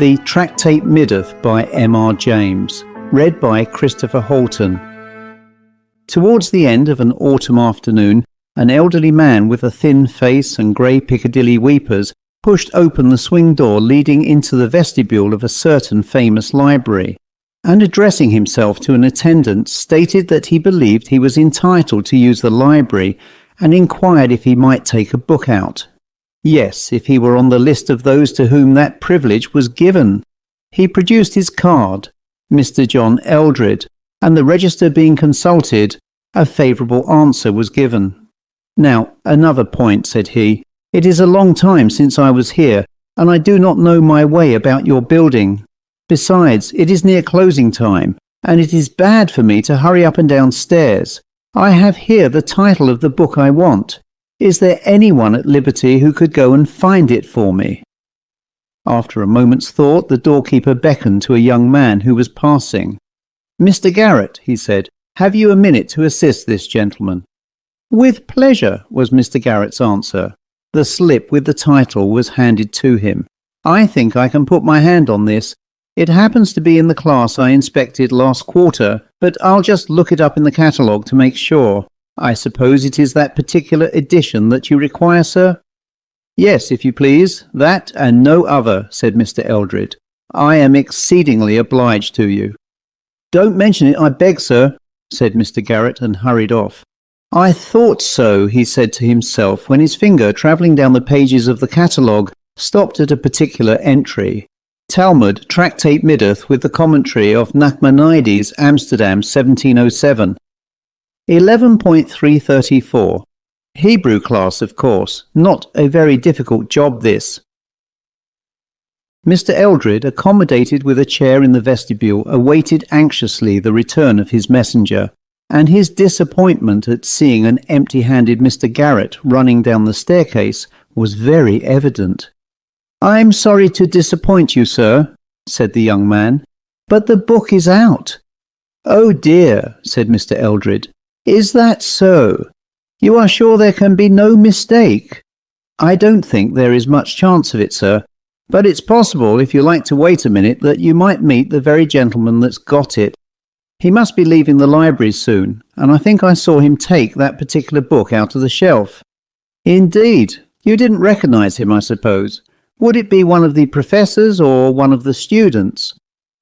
The Tractate Middoth by M.R.James, read by Christopher Holton. Towards the end of an autumn afternoon, an elderly man with a thin face and grey Piccadilly weepers pushed open the swing door leading into the vestibule of a certain famous library, and addressing himself to an attendant, stated that he believed he was entitled to use the library, and inquired if he might take a book out. Yes, if he were on the list of those to whom that privilege was given. He produced his card, Mr. John Eldred, and the register being consulted, a favourable answer was given. "Now, another point," said he. "It is a long time since I was here, and I do not know my way about your building. Besides, it is near closing time, and it is bad for me to hurry up and down stairs. I have here the title of the book I want. Is there anyone at liberty who could go and find it for me?" After a moment's thought, the doorkeeper beckoned to a young man who was passing. "Mr. Garrett," he said, "have you a minute to assist this gentleman?" "With pleasure," was Mr. Garrett's answer. The slip with the title was handed to him. "I think I can put my hand on this. It happens to be in the class I inspected last quarter, but I'll just look it up in the catalogue to make sure. I suppose it is that particular edition that you require, sir?" "Yes, if you please, that and no other," said Mr. Eldred. "I am exceedingly obliged to you." "Don't mention it, I beg, sir," said Mr. Garrett, and hurried off. "I thought so," he said to himself, when his finger, travelling down the pages of the catalogue, stopped at a particular entry. Talmud, Tractate Middoth, with the commentary of Nachmanides, Amsterdam, 1707. 11.334. Hebrew class, of course. Not a very difficult job, this. Mr. Eldred, accommodated with a chair in the vestibule, awaited anxiously the return of his messenger, and his disappointment at seeing an empty-handed Mr. Garrett running down the staircase was very evident. "I'm sorry to disappoint you, sir," said the young man, "but the book is out." "Oh dear," said Mr. Eldred. "Is that so? You are sure there can be no mistake?" "I don't think there is much chance of it, sir, but it's possible, if you like to wait a minute, that you might meet the very gentleman that's got it. He must be leaving the library soon, and I think I saw him take that particular book out of the shelf." "Indeed? You didn't recognize him, I suppose? Would it be one of the professors or one of the students?"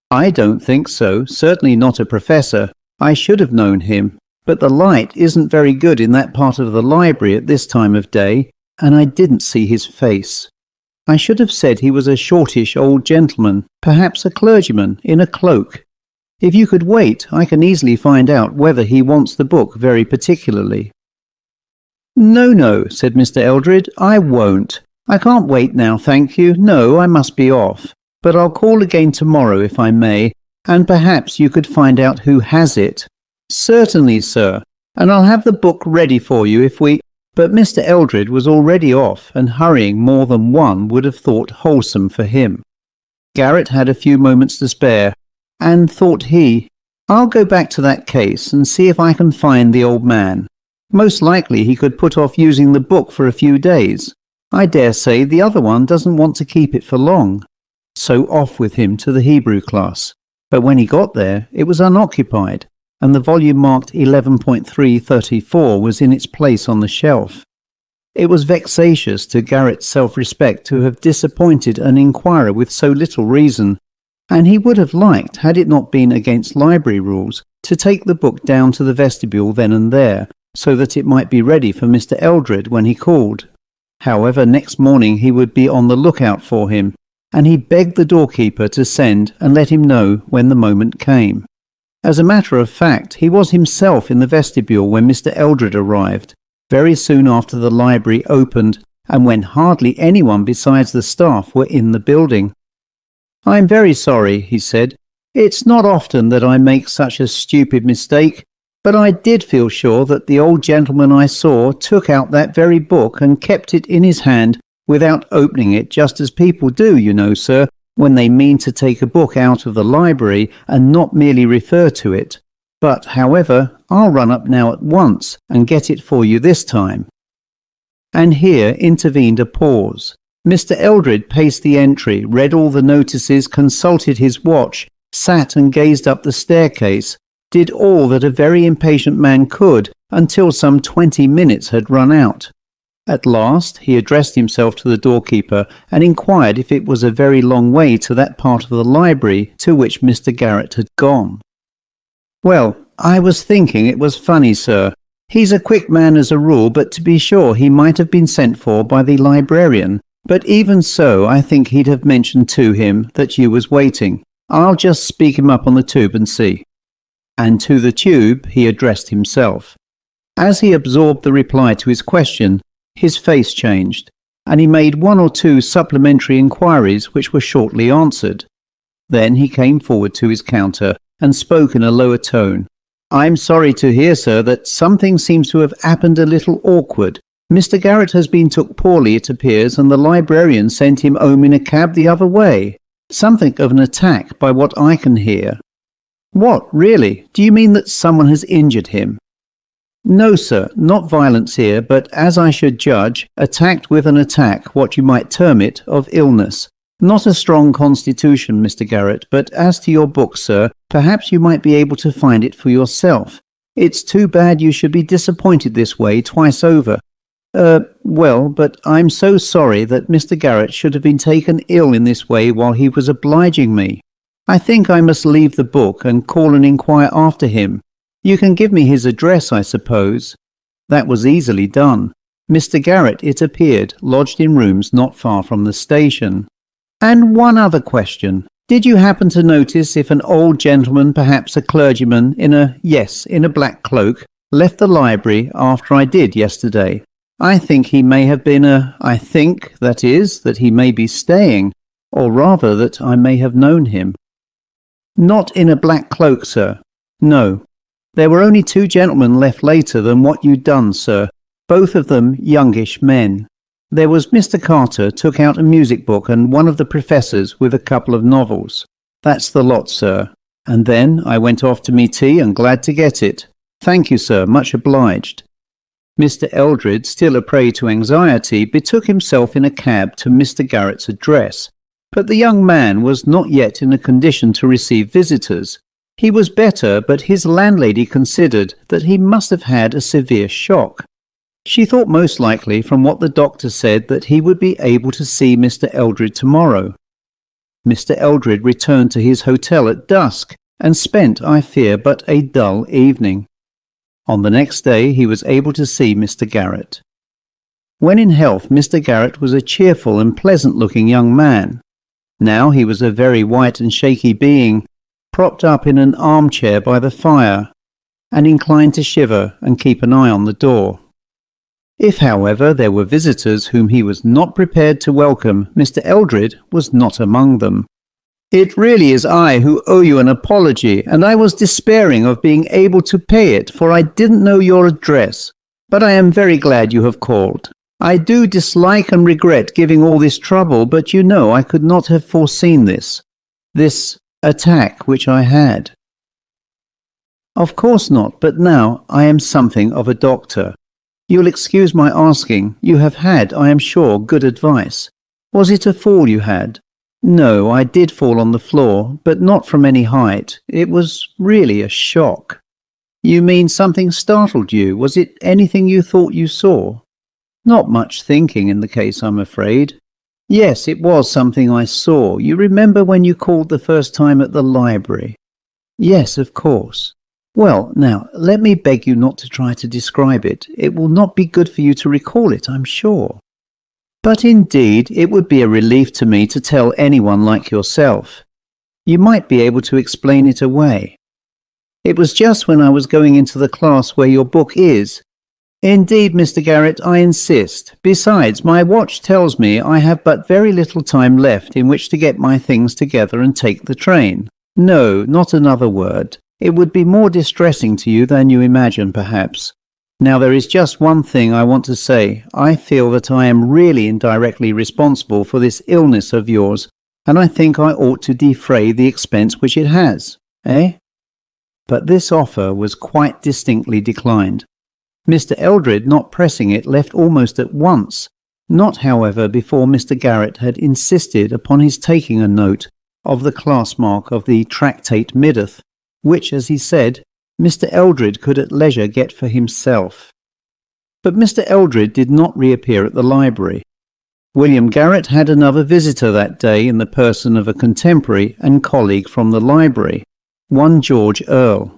"I don't think so, certainly not a professor. I should have known him. But the light isn't very good in that part of the library at this time of day, and I didn't see his face. I should have said he was a shortish old gentleman, perhaps a clergyman, in a cloak. If you could wait, I can easily find out whether he wants the book very particularly." No, said Mr. Eldred, "I won't. I can't wait now, thank you. No, I must be off. But I'll call again tomorrow if I may, and perhaps you could find out who has it." "Certainly, sir, and I'll have the book ready for you if we—" But Mr. Eldred was already off, and hurrying more than one would have thought wholesome for him. Garrett had a few moments to spare, and thought he, "I'll go back to that case and see if I can find the old man. Most likely he could put off using the book for a few days. I dare say the other one doesn't want to keep it for long." So off with him to the Hebrew class. But when he got there, it was unoccupied, and the volume marked 11.334 was in its place on the shelf. It was vexatious to Garrett's self-respect to have disappointed an inquirer with so little reason, and he would have liked, had it not been against library rules, to take the book down to the vestibule then and there, so that it might be ready for Mr. Eldred when he called. However, next morning he would be on the lookout for him, and he begged the doorkeeper to send and let him know when the moment came. As a matter of fact, he was himself in the vestibule when Mr. Eldred arrived, very soon after the library opened, and when hardly anyone besides the staff were in the building. "I'm very sorry," he said. "It's not often that I make such a stupid mistake, but I did feel sure that the old gentleman I saw took out that very book and kept it in his hand without opening it, just as people do, you know, sir, when they mean to take a book out of the library and not merely refer to it. But, however, I'll run up now at once and get it for you this time." And here intervened a pause. Mr. Eldred paced the entry, read all the notices, consulted his watch, sat and gazed up the staircase, did all that a very impatient man could until some 20 minutes had run out. At last he addressed himself to the doorkeeper and inquired if it was a very long way to that part of the library to which Mr. Garrett had gone. "Well, I was thinking it was funny, sir. He's a quick man as a rule, but to be sure he might have been sent for by the librarian. But even so, I think he'd have mentioned to him that you was waiting. I'll just speak him up on the tube and see." And to the tube he addressed himself. As he absorbed the reply to his question, his face changed, and he made one or two supplementary inquiries which were shortly answered. Then he came forward to his counter and spoke in a lower tone. "I'm sorry to hear, sir, that something seems to have happened a little awkward. Mr. Garrett has been took poorly, it appears, and the librarian sent him home in a cab the other way. Something of an attack, by what I can hear." "What, really? Do you mean that someone has injured him?" "No, sir, not violence here, but, as I should judge, attacked with an attack, what you might term it, of illness. Not a strong constitution, Mr. Garrett, but as to your book, sir, perhaps you might be able to find it for yourself. It's too bad you should be disappointed this way twice over. Well, but I'm so sorry that Mr. Garrett should have been taken ill in this way while he was obliging me. I think I must leave the book and call and inquire after him. You can give me his address, I suppose." That was easily done. Mr. Garrett, it appeared, lodged in rooms not far from the station. "And one other question. Did you happen to notice if an old gentleman, perhaps a clergyman, in a black cloak, left the library after I did yesterday? I think he may have been that he may be staying, or rather that I may have known him." "Not in a black cloak, sir. No. There were only 2 gentlemen left later than what you'd done, sir, both of them youngish men. There was Mr. Carter took out a music book and one of the professors with a couple of novels. That's the lot, sir. And then I went off to me tea and glad to get it. Thank you, sir, much obliged." Mr. Eldred, still a prey to anxiety, betook himself in a cab to Mr. Garrett's address. But the young man was not yet in a condition to receive visitors. He was better, but his landlady considered that he must have had a severe shock. She thought most likely, from what the doctor said, that he would be able to see Mr. Eldred tomorrow. Mr. Eldred returned to his hotel at dusk, and spent, I fear, but a dull evening. On the next day he was able to see Mr. Garrett. When in health, Mr. Garrett was a cheerful and pleasant-looking young man. Now he was a very white and shaky being, propped up in an armchair by the fire, and inclined to shiver and keep an eye on the door. If, however, there were visitors whom he was not prepared to welcome, Mr. Eldred was not among them. "It really is I who owe you an apology, and I was despairing of being able to pay it, for I didn't know your address. But I am very glad you have called. I do dislike and regret giving all this trouble, but you know I could not have foreseen this attack which I had." "Of course not, but now I am something of a doctor. You'll excuse my asking, you have had, I am sure, good advice. Was it a fall you had?" "No, I did fall on the floor, but not from any height. It was really a shock." "You mean something startled you? Was it anything you thought you saw?" "Not much thinking in the case, I'm afraid." "Yes, it was something I saw. You remember when you called the first time at the library?" "Yes, of course." "Well, now, let me beg you not to try to describe it. It will not be good for you to recall it, I'm sure." "But indeed, it would be a relief to me to tell anyone like yourself. You might be able to explain it away." "It was just when I was going into the class where your book is." "Indeed, Mr. Garrett, I insist. Besides, my watch tells me I have but very little time left in which to get my things together and take the train. No, not another word. It would be more distressing to you than you imagine, perhaps. Now, there is just one thing I want to say. I feel that I am really indirectly responsible for this illness of yours, and I think I ought to defray the expense which it has. Eh?" But this offer was quite distinctly declined. Mr. Eldred, not pressing it, left almost at once. Not, however, before Mr. Garrett had insisted upon his taking a note of the class mark of the Tractate Middoth, which, as he said, Mr. Eldred could at leisure get for himself. But Mr. Eldred did not reappear at the library. William Garrett had another visitor that day in the person of a contemporary and colleague from the library, one George Earle.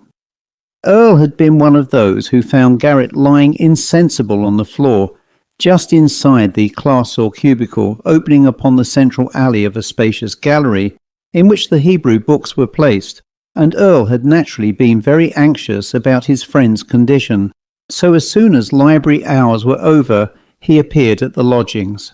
Earle had been one of those who found Garrett lying insensible on the floor, just inside the class or cubicle opening upon the central alley of a spacious gallery in which the Hebrew books were placed, and Earle had naturally been very anxious about his friend's condition, so as soon as library hours were over, he appeared at the lodgings.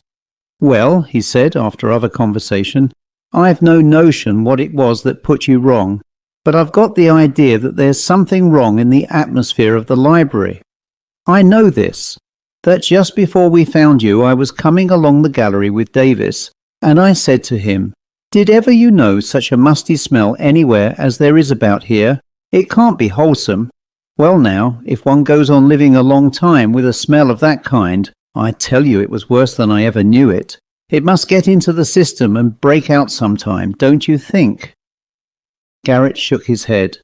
"Well," he said after other conversation, "I've no notion what it was that put you wrong, but I've got the idea that there's something wrong in the atmosphere of the library. I know this, that just before we found you I was coming along the gallery with Davis, and I said to him, 'Did ever you know such a musty smell anywhere as there is about here? It can't be wholesome.' Well now, if one goes on living a long time with a smell of that kind, I tell you it was worse than I ever knew it. It must get into the system and break out sometime, don't you think?" Garrett shook his head.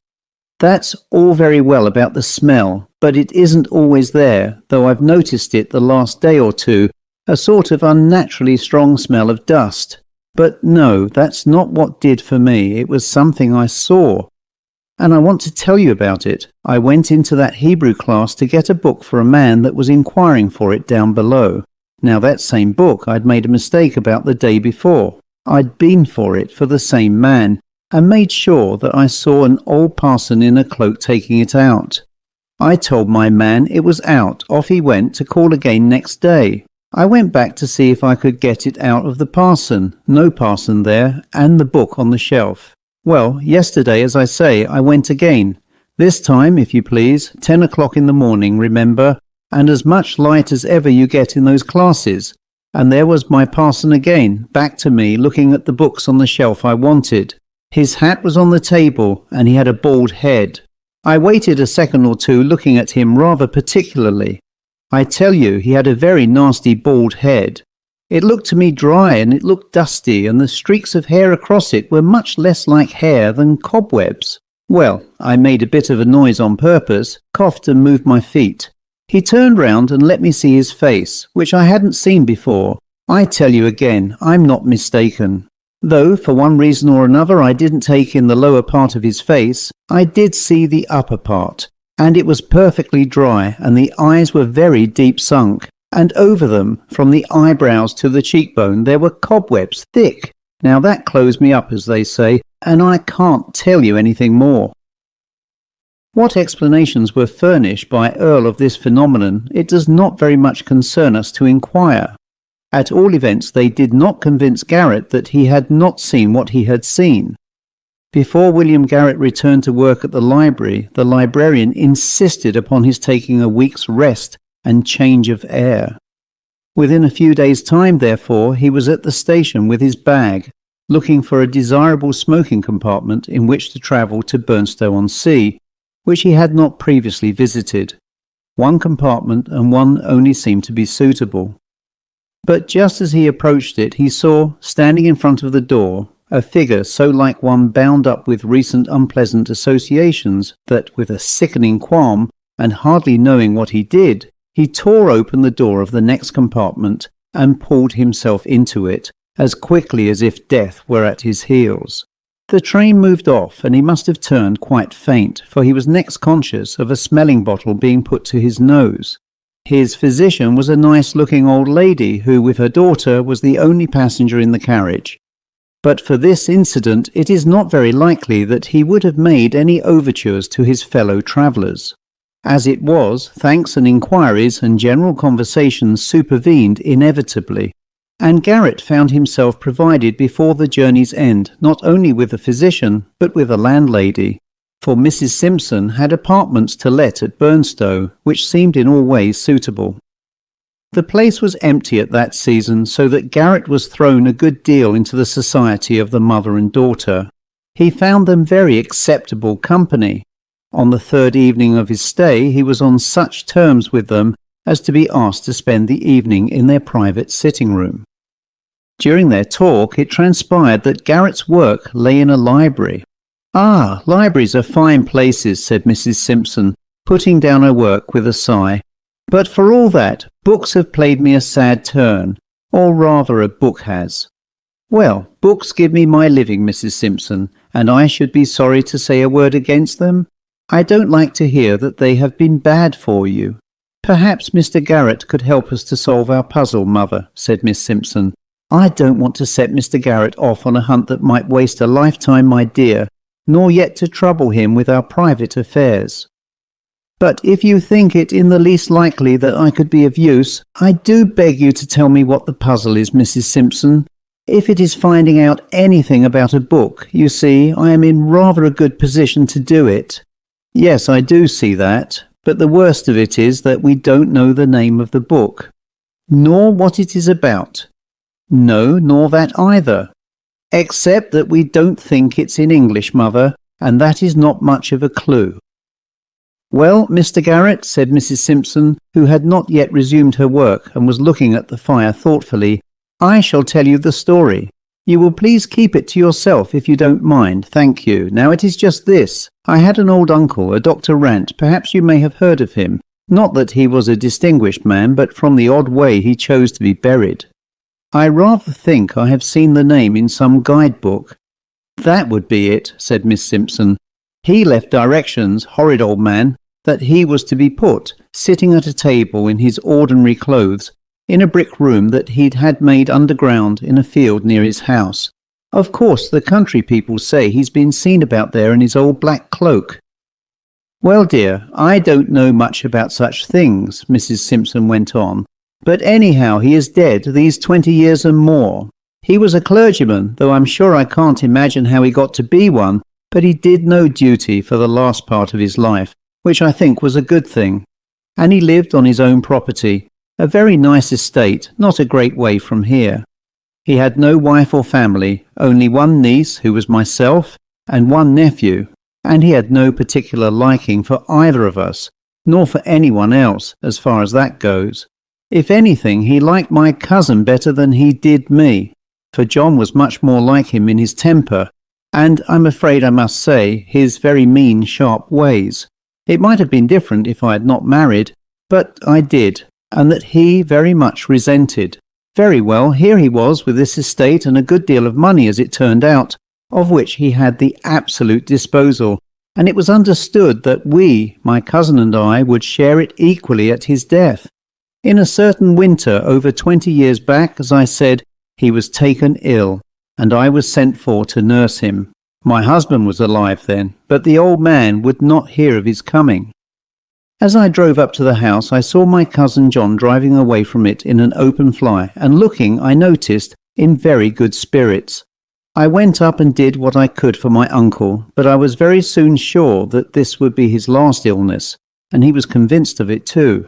"That's all very well about the smell, but it isn't always there, though I've noticed it the last day or two, a sort of unnaturally strong smell of dust. But no, that's not what did for me. It was something I saw. And I want to tell you about it. I went into that Hebrew class to get a book for a man that was inquiring for it down below. Now that same book I'd made a mistake about the day before. I'd been for it for the same man, and made sure that I saw an old parson in a cloak taking it out. I told my man it was out. Off he went to call again next day. I went back to see if I could get it out of the parson. No parson there, and the book on the shelf. Well, yesterday, as I say, I went again. This time, if you please, 10 o'clock in the morning, remember, and as much light as ever you get in those classes. And there was my parson again, back to me, looking at the books on the shelf I wanted. His hat was on the table, and he had a bald head. I waited a second or two looking at him rather particularly. I tell you, he had a very nasty bald head. It looked to me dry, and it looked dusty, and the streaks of hair across it were much less like hair than cobwebs. Well, I made a bit of a noise on purpose, coughed and moved my feet. He turned round and let me see his face, which I hadn't seen before. I tell you again, I'm not mistaken. Though, for one reason or another, I didn't take in the lower part of his face, I did see the upper part, and it was perfectly dry, and the eyes were very deep sunk, and over them, from the eyebrows to the cheekbone, there were cobwebs thick. Now that closed me up, as they say, and I can't tell you anything more." What explanations were furnished by Earle of this phenomenon, it does not very much concern us to inquire. At all events, they did not convince Garrett that he had not seen what he had seen. Before William Garrett returned to work at the library, the librarian insisted upon his taking a week's rest and change of air. Within a few days' time, therefore, he was at the station with his bag, looking for a desirable smoking compartment in which to travel to Burnstow-on-Sea, which he had not previously visited. One compartment and one only seemed to be suitable. But just as he approached it, he saw, standing in front of the door, a figure so like one bound up with recent unpleasant associations that, with a sickening qualm, and hardly knowing what he did, he tore open the door of the next compartment and pulled himself into it, as quickly as if death were at his heels. The train moved off, and he must have turned quite faint, for he was next conscious of a smelling bottle being put to his nose. His physician was a nice-looking old lady who, with her daughter, was the only passenger in the carriage. But for this incident it is not very likely that he would have made any overtures to his fellow travellers. As it was, thanks and inquiries and general conversation supervened inevitably, and Garrett found himself provided before the journey's end not only with a physician, but with a landlady. For Mrs. Simpson had apartments to let at Burnstow, which seemed in all ways suitable. The place was empty at that season, so that Garrett was thrown a good deal into the society of the mother and daughter. He found them very acceptable company. On the third evening of his stay he was on such terms with them as to be asked to spend the evening in their private sitting room. During their talk, it transpired that Garrett's work lay in a library. "Ah, libraries are fine places," said Mrs. Simpson, putting down her work with a sigh. "But for all that, books have played me a sad turn, or rather a book has." "Well, books give me my living, Mrs. Simpson, and I should be sorry to say a word against them. I don't like to hear that they have been bad for you." "Perhaps Mr. Garrett could help us to solve our puzzle, Mother," said Miss Simpson. "I don't want to set Mr. Garrett off on a hunt that might waste a lifetime, my dear, nor yet to trouble him with our private affairs. But if you think it in the least likely that I could be of use, I do beg you to tell me what the puzzle is, Mrs. Simpson. If it is finding out anything about a book, you see, I am in rather a good position to do it." "Yes, I do see that, but the worst of it is that we don't know the name of the book." "Nor what it is about." "No, nor that either. Except that we don't think it's in English, Mother, and that is not much of a clue." "Well, Mr. Garrett," said Mrs. Simpson, who had not yet resumed her work and was looking at the fire thoughtfully, "I shall tell you the story. You will please keep it to yourself if you don't mind, thank you. Now it is just this. I had an old uncle, a Dr. Rant, perhaps you may have heard of him. Not that he was a distinguished man, but from the odd way he chose to be buried. I rather think I have seen the name in some guidebook." "That would be it," said Miss Simpson. "He left directions, horrid old man, that he was to be put, sitting at a table in his ordinary clothes, in a brick room that he'd had made underground in a field near his house. Of course, the country people say he's been seen about there in his old black cloak." "Well, dear, I don't know much about such things," Mrs. Simpson went on. "But anyhow, he is dead these 20 years and more. He was a clergyman, though I'm sure I can't imagine how he got to be one, but he did no duty for the last part of his life, which I think was a good thing. And he lived on his own property, a very nice estate, not a great way from here. He had no wife or family, only one niece, who was myself, and one nephew, and he had no particular liking for either of us, nor for anyone else, as far as that goes. If anything, he liked my cousin better than he did me, for John was much more like him in his temper, and I'm afraid I must say, his very mean, sharp ways. It might have been different if I had not married, but I did, and that he very much resented. Very well, here he was with this estate and a good deal of money as it turned out, of which he had the absolute disposal, and it was understood that we, my cousin and I, would share it equally at his death. In a certain winter over 20 years back, as I said, he was taken ill, and I was sent for to nurse him. My husband was alive then, but the old man would not hear of his coming. As I drove up to the house, I saw my cousin John driving away from it in an open fly, and looking, I noticed, in very good spirits. I went up and did what I could for my uncle, but I was very soon sure that this would be his last illness, and he was convinced of it too.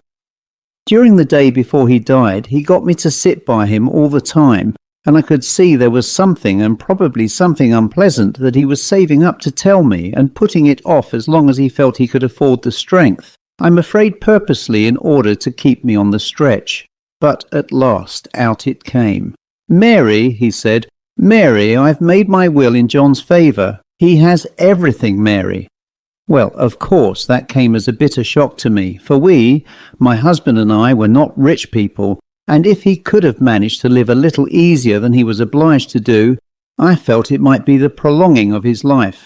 During the day before he died, he got me to sit by him all the time, and I could see there was something, and probably something unpleasant, that he was saving up to tell me, and putting it off as long as he felt he could afford the strength. I'm afraid purposely in order to keep me on the stretch. But at last out it came. "Mary," he said, "Mary, I've made my will in John's favour. He has everything, Mary." Well, of course, that came as a bitter shock to me, for we, my husband and I, were not rich people, and if he could have managed to live a little easier than he was obliged to do, I felt it might be the prolonging of his life.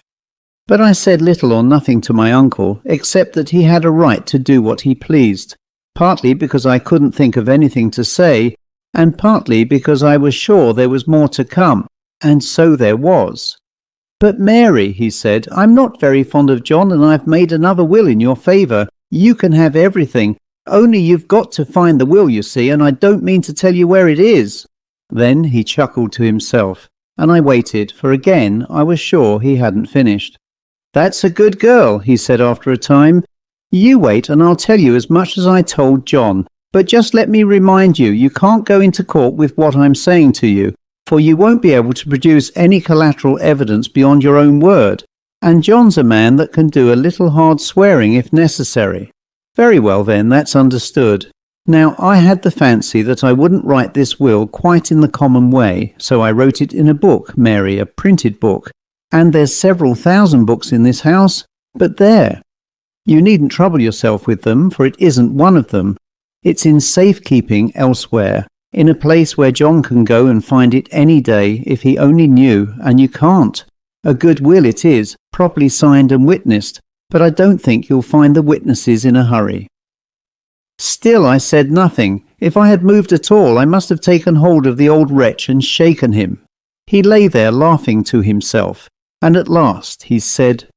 But I said little or nothing to my uncle, except that he had a right to do what he pleased, partly because I couldn't think of anything to say, and partly because I was sure there was more to come, and so there was. "But Mary," he said, "I'm not very fond of John, and I've made another will in your favour. You can have everything, only you've got to find the will, you see, and I don't mean to tell you where it is." Then he chuckled to himself, and I waited, for again I was sure he hadn't finished. "That's a good girl," he said after a time. "You wait and I'll tell you as much as I told John. But just let me remind you, you can't go into court with what I'm saying to you, for you won't be able to produce any collateral evidence beyond your own word, and John's a man that can do a little hard swearing if necessary." "Very well then, that's understood. Now, I had the fancy that I wouldn't write this will quite in the common way, so I wrote it in a book, Mary, a printed book, and there's several thousand books in this house, but there. You needn't trouble yourself with them, for it isn't one of them. It's in safekeeping elsewhere, in a place where John can go and find it any day if he only knew, and you can't. A good will it is, properly signed and witnessed, but I don't think you'll find the witnesses in a hurry. Still I said nothing. If I had moved at all, I must have taken hold of the old wretch and shaken him. He lay there laughing to himself, and at last he said,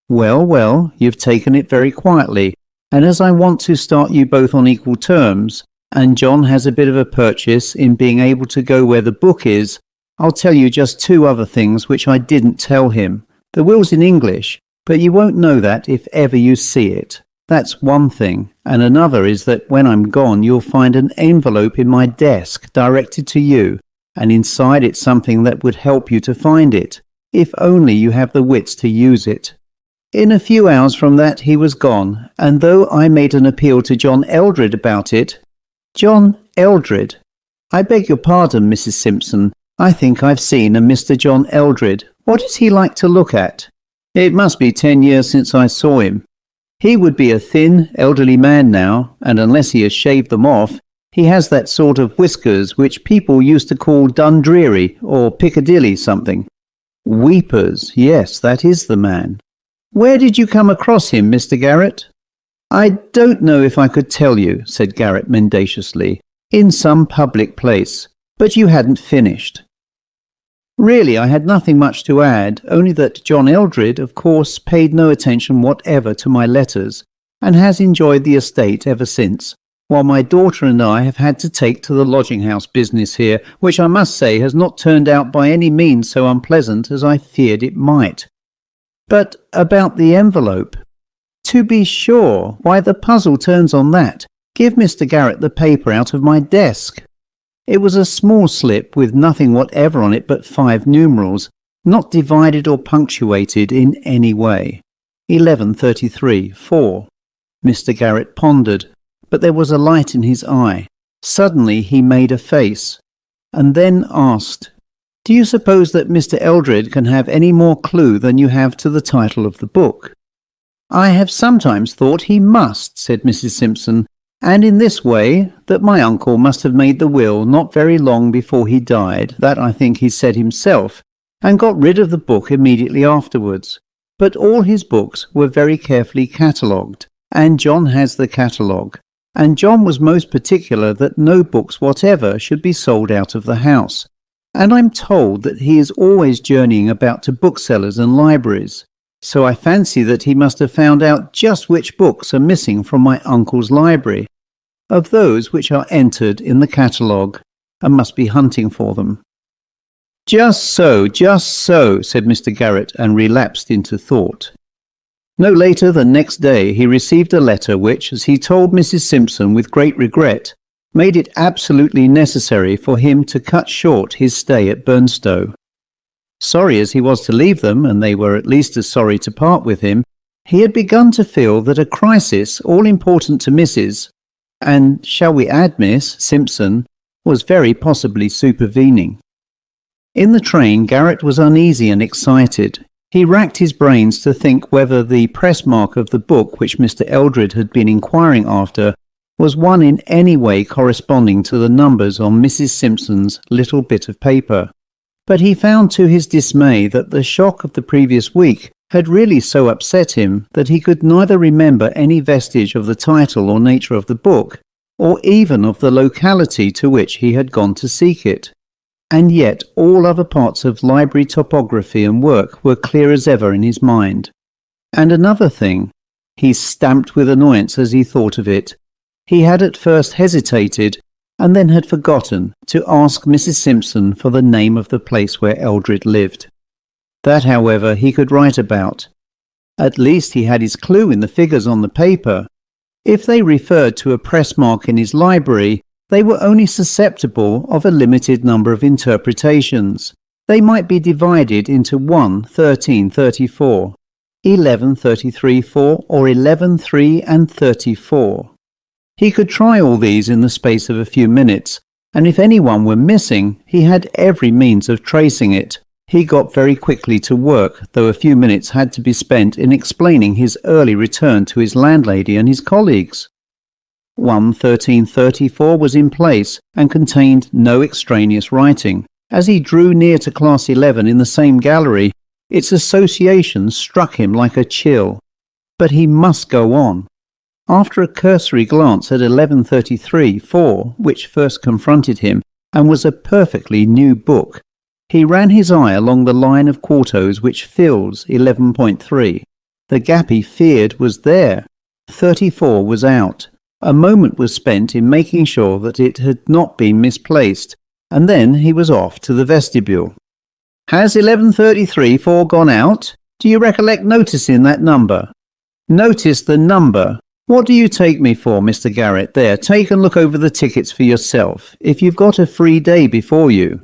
"Well, well, you've taken it very quietly, and as I want to start you both on equal terms, and John has a bit of a purchase in being able to go where the book is, I'll tell you just two other things which I didn't tell him. The will's in English, but you won't know that if ever you see it. That's one thing, and another is that when I'm gone you'll find an envelope in my desk directed to you, and inside it's something that would help you to find it, if only you have the wits to use it." In a few hours from that he was gone, and though I made an appeal to John Eldred about it— "John Eldred? I beg your pardon, Mrs. Simpson. I think I've seen a Mr. John Eldred. What is he like to look at?" "It must be 10 years since I saw him. He would be a thin, elderly man now, and unless he has shaved them off, he has that sort of whiskers which people used to call Dundreary or Piccadilly something." "Weepers, yes, that is the man. Where did you come across him, Mr. Garrett?" "I don't know if I could tell you," said Garrett mendaciously. "In some public place. But you hadn't finished." Really, I had nothing much to add, only that John Eldred, of course, paid no attention whatever to my letters, and has enjoyed the estate ever since, while my daughter and I have had to take to the lodging-house business here, which I must say has not turned out by any means so unpleasant as I feared it might. But about the envelope. To be sure, why the puzzle turns on that. Give Mr. Garrett the paper out of my desk. It was a small slip with nothing whatever on it but 5 numerals, not divided or punctuated in any way. 1133-4. Mr. Garrett pondered, but there was a light in his eye. Suddenly he made a face, and then asked, "Do you suppose that Mr. Eldred can have any more clue than you have to the title of the book?" "I have sometimes thought he must," said Mrs. Simpson, "and in this way, that my uncle must have made the will not very long before he died, that I think he said himself, and got rid of the book immediately afterwards. But all his books were very carefully catalogued, and John has the catalogue, and John was most particular that no books whatever should be sold out of the house, and I'm told that he is always journeying about to booksellers and libraries. So I fancy that he must have found out just which books are missing from my uncle's library, of those which are entered in the catalogue, and must be hunting for them." Just so, said Mr. Garrett, and relapsed into thought. No later than next day he received a letter which, as he told Mrs. Simpson with great regret, made it absolutely necessary for him to cut short his stay at Burnstow. Sorry as he was to leave them, and they were at least as sorry to part with him, he had begun to feel that a crisis all important to Mrs. and, shall we add Miss, Simpson, was very possibly supervening. In the train Garrett was uneasy and excited. He racked his brains to think whether the press mark of the book which Mr. Eldred had been inquiring after was one in any way corresponding to the numbers on Mrs. Simpson's little bit of paper. But he found to his dismay that the shock of the previous week had really so upset him that he could neither remember any vestige of the title or nature of the book, or even of the locality to which he had gone to seek it. And yet all other parts of library topography and work were clear as ever in his mind. And another thing, he stamped with annoyance as he thought of it. He had at first hesitated, and then had forgotten to ask Mrs. Simpson for the name of the place where Eldred lived. That, however, he could write about. At least he had his clue in the figures on the paper. If they referred to a press mark in his library, they were only susceptible of a limited number of interpretations. They might be divided into 1, 13, 34, 11, 33, 4, or 11, 3, and 34. He could try all these in the space of a few minutes, and if anyone were missing, he had every means of tracing it. He got very quickly to work, though a few minutes had to be spent in explaining his early return to his landlady and his colleagues. 1334 was in place and contained no extraneous writing. As he drew near to class 11 in the same gallery, its associations struck him like a chill. But he must go on. After a cursory glance at 1133-4, which first confronted him, and was a perfectly new book, he ran his eye along the line of quartos which fills 11.3. The gap he feared was there. 34 was out. A moment was spent in making sure that it had not been misplaced, and then he was off to the vestibule. "Has 1133-4 gone out? Do you recollect noticing that number?" "Notice the number? What do you take me for, Mr. Garrett? There, take and look over the tickets for yourself, if you've got a free day before you."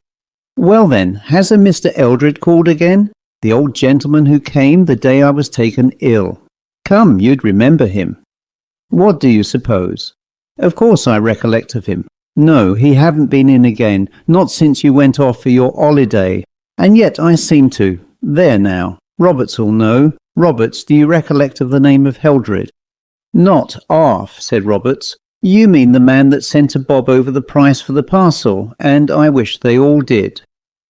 "Well then, has a Mr. Eldred called again? The old gentleman who came the day I was taken ill. Come, you'd remember him." "What do you suppose?" "Of course I recollect of him. No, he haven't been in again, not since you went off for your holiday. And yet I seem to. There now, Roberts'll know. Roberts, do you recollect of the name of Eldred?" "Not half," said Roberts. "You mean the man that sent a bob over the price for the parcel, and I wish they all did."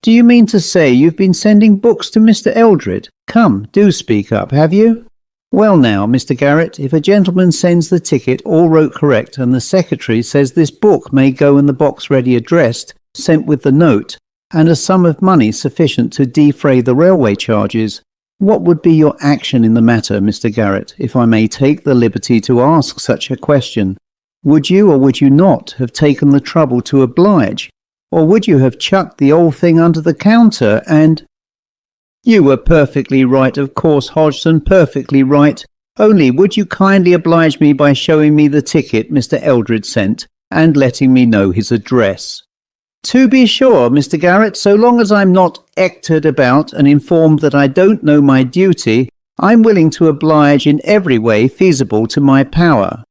"Do you mean to say you've been sending books to Mr. Eldred? Come, do speak up, have you?" "Well now, Mr. Garrett, if a gentleman sends the ticket all wrote correct and the secretary says this book may go in the box ready addressed, sent with the note, and a sum of money sufficient to defray the railway charges, what would be your action in the matter, Mr. Garrett, if I may take the liberty to ask such a question? Would you or would you not have taken the trouble to oblige? Or would you have chucked the old thing under the counter and—" "You were perfectly right, of course, Hodgson, perfectly right. Only would you kindly oblige me by showing me the ticket Mr. Eldred sent, and letting me know his address?" "To be sure, Mr. Garrett, so long as I'm not hectored about and informed that I don't know my duty, I'm willing to oblige in every way feasible to my power.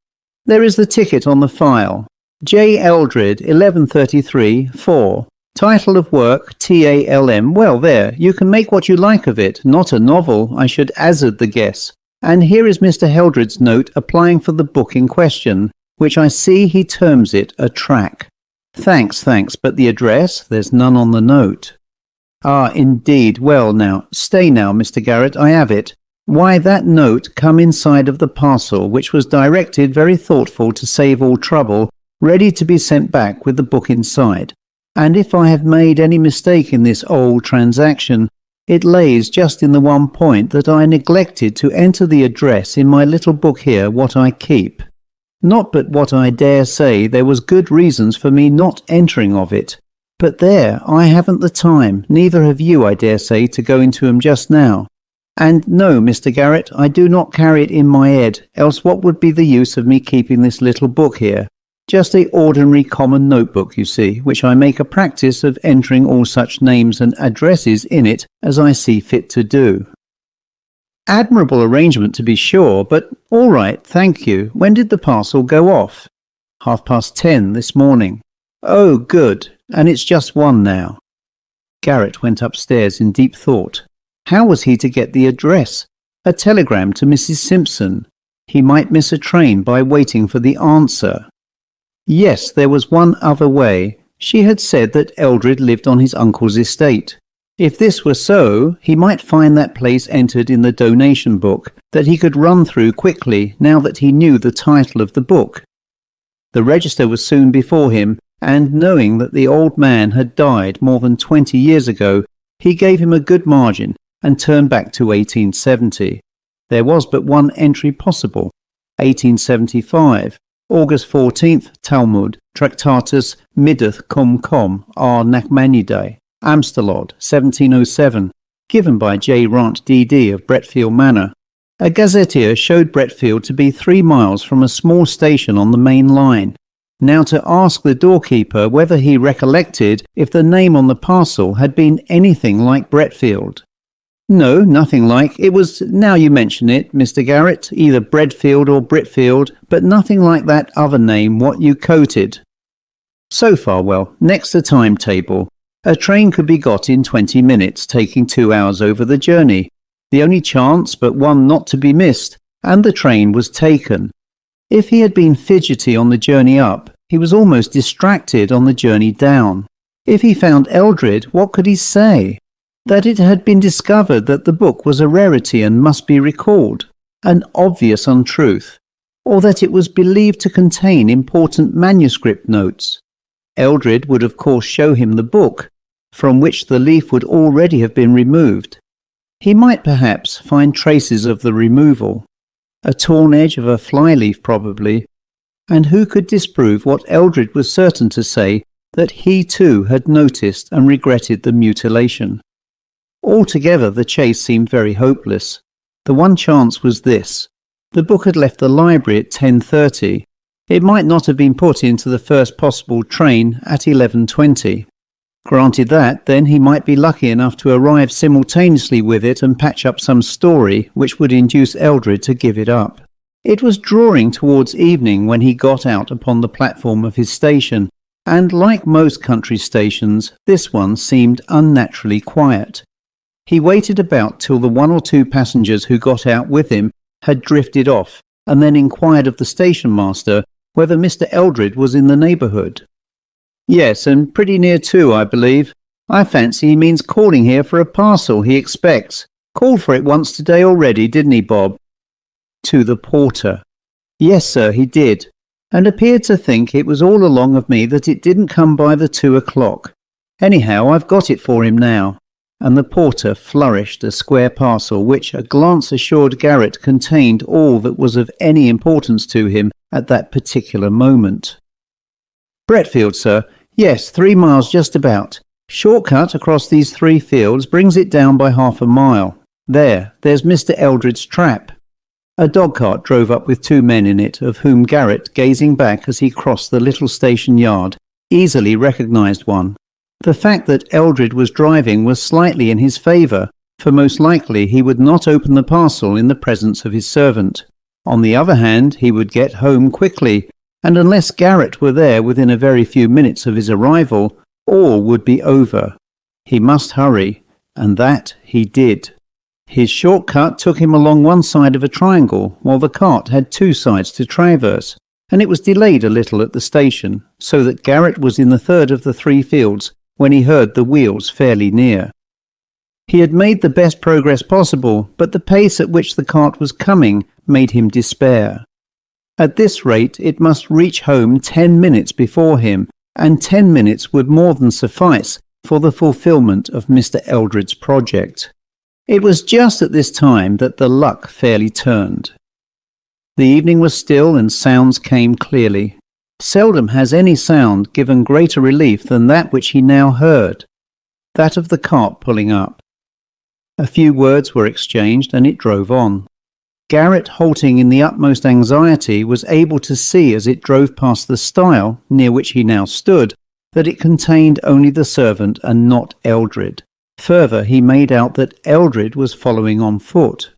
There is the ticket on the file. J. Eldred, 1133-4. Title of work, TALM. Well, there, you can make what you like of it. Not a novel, I should hazard the guess. And here is Mr. Eldred's note applying for the book in question, which I see he terms it a track. Thanks, but the address? There's none on the note." "Ah, indeed. Well now, stay now, Mr. Garrett, I have it. Why, that note come inside of the parcel, which was directed very thoughtful to save all trouble, ready to be sent back with the book inside. And if I have made any mistake in this old transaction, it lays just in the one point that I neglected to enter the address in my little book here what I keep. Not but what I dare say there was good reasons for me not entering of it. But there, I haven't the time, neither have you, I dare say, to go into 'em just now. And no, Mr. Garrett, I do not carry it in my head, else what would be the use of me keeping this little book here? Just a ordinary common notebook, you see, which I make a practice of entering all such names and addresses in it as I see fit to do." "Admirable arrangement, to be sure, but all right, thank you. When did the parcel go off?" 10:30 this morning." "Oh, good. And it's just one now." Garrett went upstairs in deep thought. How was he to get the address? A telegram to Mrs. Simpson. He might miss a train by waiting for the answer. Yes, there was one other way. She had said that Eldred lived on his uncle's estate. If this were so, he might find that place entered in the donation book that he could run through quickly now that he knew the title of the book. The register was soon before him, and knowing that the old man had died more than 20 years ago, he gave him a good margin and turned back to 1870. There was but one entry possible, 1875. August 14th, Talmud, Tractatus Middoth com R. Nachmanidae, Amstelod, 1707, given by J. Rant D.D. of Bretfield Manor. A gazetteer showed Bretfield to be 3 miles from a small station on the main line. Now to ask the doorkeeper whether he recollected if the name on the parcel had been anything like Bretfield. No, nothing like. It was, now you mention it, Mr. Garrett, either Bredfield or Britfield, but nothing like that other name what you quoted. So far, well, next the timetable. A train could be got in 20 minutes, taking 2 hours over the journey. The only chance, but one not to be missed, and the train was taken. If he had been fidgety on the journey up, he was almost distracted on the journey down. If he found Eldred, what could he say? That it had been discovered that the book was a rarity and must be recalled, an obvious untruth, or that it was believed to contain important manuscript notes. Eldred would of course show him the book, from which the leaf would already have been removed. He might perhaps find traces of the removal, a torn edge of a fly-leaf probably, and who could disprove what Eldred was certain to say, that he too had noticed and regretted the mutilation. Altogether the chase seemed very hopeless. The one chance was this. The book had left the library at 10:30. It might not have been put into the first possible train at 11:20. Granted that, then he might be lucky enough to arrive simultaneously with it and patch up some story which would induce Eldred to give it up. It was drawing towards evening when he got out upon the platform of his station, and like most country stations, this one seemed unnaturally quiet. He waited about till the 1 or 2 passengers who got out with him had drifted off, and then inquired of the station master whether Mr. Eldred was in the neighbourhood. Yes, and pretty near too, I believe. I fancy he means calling here for a parcel he expects. Called for it once today already, didn't he, Bob? To the porter. Yes, sir, he did, and appeared to think it was all along of me that it didn't come by the 2 o'clock. Anyhow, I've got it for him now. And the porter flourished a square parcel which a glance assured Garrett contained all that was of any importance to him at that particular moment. Bretfield, sir. Yes, 3 miles just about. Shortcut across these 3 fields brings it down by half a mile. There's Mr. Eldred's trap. A dog-cart drove up with 2 men in it, of whom Garrett, gazing back as he crossed the little station yard, easily recognised one. The fact that Eldred was driving was slightly in his favour, for most likely he would not open the parcel in the presence of his servant. On the other hand, he would get home quickly, and unless Garrett were there within a very few minutes of his arrival, all would be over. He must hurry, and that he did. His shortcut took him along one side of a triangle, while the cart had 2 sides to traverse, and it was delayed a little at the station, so that Garrett was in the third of the 3 fields when he heard the wheels fairly near. He had made the best progress possible, but the pace at which the cart was coming made him despair. At this rate it must reach home 10 minutes before him, and 10 minutes would more than suffice for the fulfilment of Mr. Eldred's project. It was just at this time that the luck fairly turned. The evening was still and sounds came clearly. Seldom has any sound given greater relief than that which he now heard, that of the cart pulling up. A few words were exchanged and it drove on. Garrett, halting in the utmost anxiety, was able to see as it drove past the stile, near which he now stood, that it contained only the servant and not Eldred. Further, he made out that Eldred was following on foot.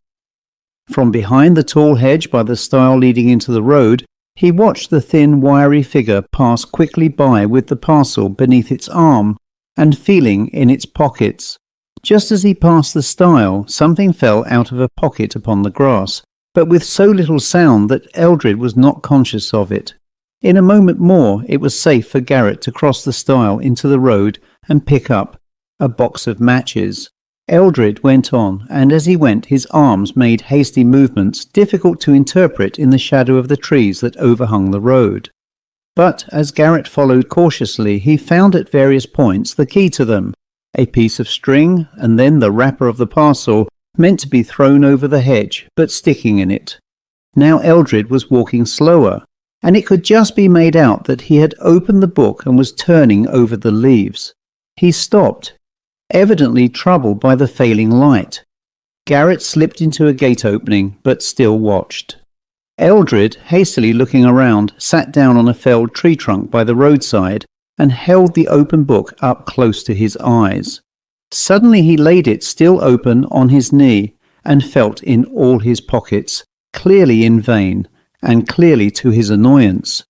From behind the tall hedge by the stile leading into the road, he watched the thin, wiry figure pass quickly by with the parcel beneath its arm and feeling in its pockets. Just as he passed the stile, something fell out of a pocket upon the grass, but with so little sound that Eldred was not conscious of it. In a moment more it was safe for Garrett to cross the stile into the road and pick up a box of matches. Eldred went on, and as he went his arms made hasty movements difficult to interpret in the shadow of the trees that overhung the road. But as Garrett followed cautiously, he found at various points the key to them, a piece of string, and then the wrapper of the parcel, meant to be thrown over the hedge, but sticking in it. Now Eldred was walking slower, and it could just be made out that he had opened the book and was turning over the leaves. He stopped, evidently troubled by the failing light. Garrett slipped into a gate opening, but still watched. Eldred, hastily looking around, sat down on a felled tree trunk by the roadside and held the open book up close to his eyes. Suddenly he laid it still open on his knee and felt in all his pockets, clearly in vain, and clearly to his annoyance.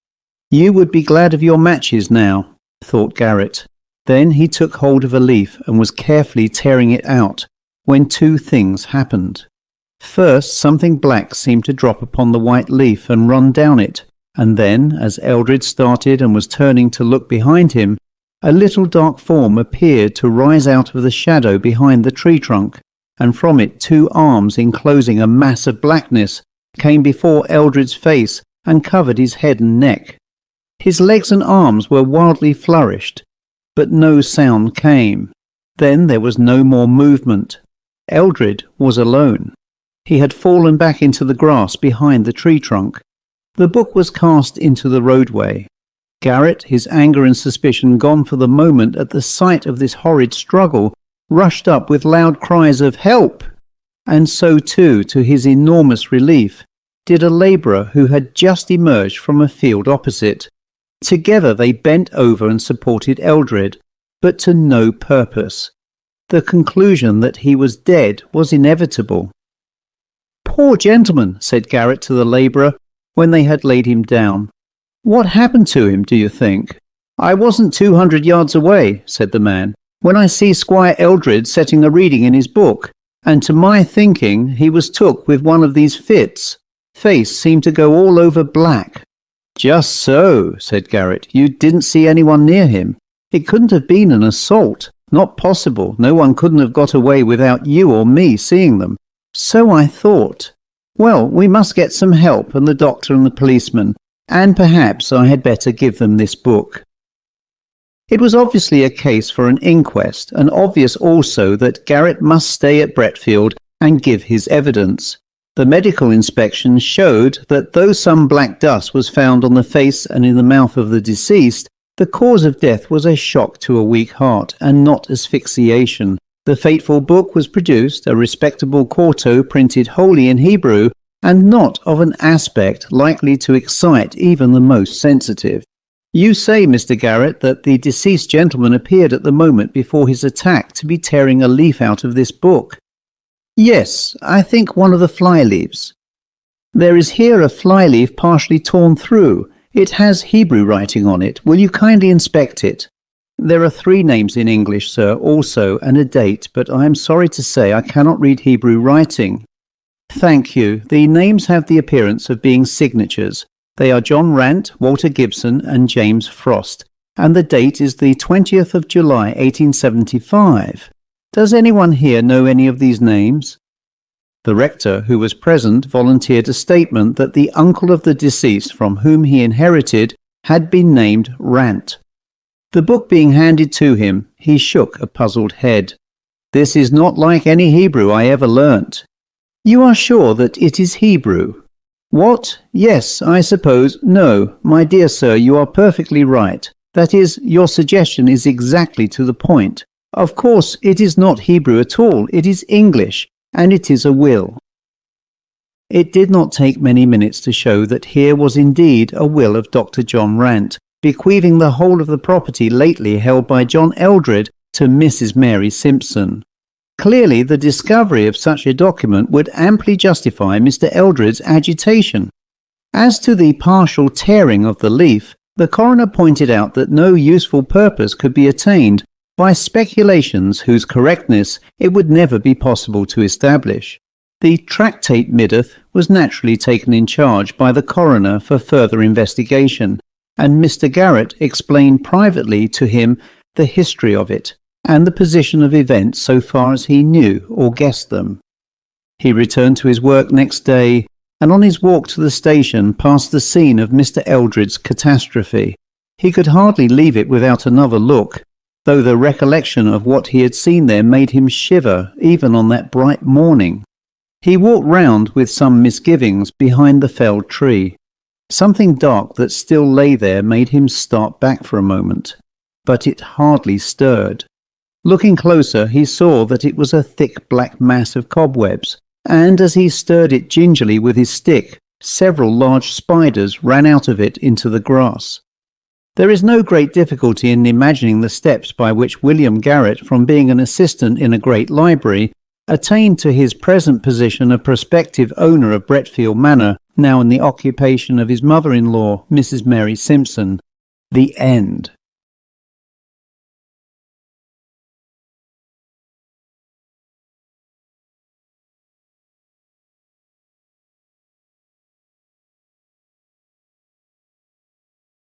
"You would be glad of your matches now," thought Garrett. Then he took hold of a leaf and was carefully tearing it out, when two things happened. First, something black seemed to drop upon the white leaf and run down it, and then, as Eldred started and was turning to look behind him, a little dark form appeared to rise out of the shadow behind the tree trunk, and from it two arms enclosing a mass of blackness came before Eldred's face and covered his head and neck. His legs and arms were wildly flourished, but no sound came. Then there was no more movement. Eldred was alone. He had fallen back into the grass behind the tree trunk. The book was cast into the roadway. Garrett, his anger and suspicion gone for the moment at the sight of this horrid struggle, rushed up with loud cries of "Help!" And so too, to his enormous relief, did a labourer who had just emerged from a field opposite. Together they bent over and supported Eldred, but to no purpose. The conclusion that he was dead was inevitable. "Poor gentleman," said Garrett to the labourer when they had laid him down. "What happened to him, do you think?" "I wasn't 200 yards away," said the man, "when I see Squire Eldred setting a reading in his book, and to my thinking he was took with one of these fits. Face seemed to go all over black." "Just so," said Garrett. "You didn't see anyone near him. It couldn't have been an assault. Not possible. No one couldn't have got away without you or me seeing them." "So I thought. Well, we must get some help, and the doctor and the policeman, and perhaps I had better give them this book." It was obviously a case for an inquest, and obvious also that Garrett must stay at Bretfield and give his evidence. The medical inspection showed that though some black dust was found on the face and in the mouth of the deceased, the cause of death was a shock to a weak heart and not asphyxiation. The fateful book was produced, a respectable quarto printed wholly in Hebrew, and not of an aspect likely to excite even the most sensitive. "You say, Mr. Garrett, that the deceased gentleman appeared at the moment before his attack to be tearing a leaf out of this book." "Yes, I think one of the fly leaves." "There is here a fly leaf partially torn through. It has Hebrew writing on it. Will you kindly inspect it?" "There are 3 names in English, sir, also, and a date, but I am sorry to say I cannot read Hebrew writing." "Thank you. The names have the appearance of being signatures. They are John Rant, Walter Gibson, and James Frost, and the date is the 20th of July, 1875. Does anyone here know any of these names?" The rector, who was present, volunteered a statement that the uncle of the deceased from whom he inherited had been named Rant. The book being handed to him, he shook a puzzled head. "This is not like any Hebrew I ever learnt." "You are sure that it is Hebrew?" "What? Yes, I suppose. No, my dear sir, you are perfectly right. That is, your suggestion is exactly to the point. Of course, it is not Hebrew at all. It is English, and it is a will." It did not take many minutes to show that here was indeed a will of Dr. John Rant, bequeathing the whole of the property lately held by John Eldred to Mrs. Mary Simpson. Clearly, the discovery of such a document would amply justify Mr. Eldred's agitation. As to the partial tearing of the leaf, the coroner pointed out that no useful purpose could be attained by speculations whose correctness it would never be possible to establish. The Tractate Middoth was naturally taken in charge by the coroner for further investigation, and Mr. Garrett explained privately to him the history of it, and the position of events so far as he knew or guessed them. He returned to his work next day, and on his walk to the station passed the scene of Mr. Eldred's catastrophe. He could hardly leave it without another look, though the recollection of what he had seen there made him shiver even on that bright morning. He walked round with some misgivings behind the felled tree. Something dark that still lay there made him start back for a moment, but it hardly stirred. Looking closer, he saw that it was a thick black mass of cobwebs, and as he stirred it gingerly with his stick, several large spiders ran out of it into the grass. There is no great difficulty in imagining the steps by which William Garrett, from being an assistant in a great library, attained to his present position of prospective owner of Bretfield Manor, now in the occupation of his mother-in-law, Mrs. Mary Simpson. The end.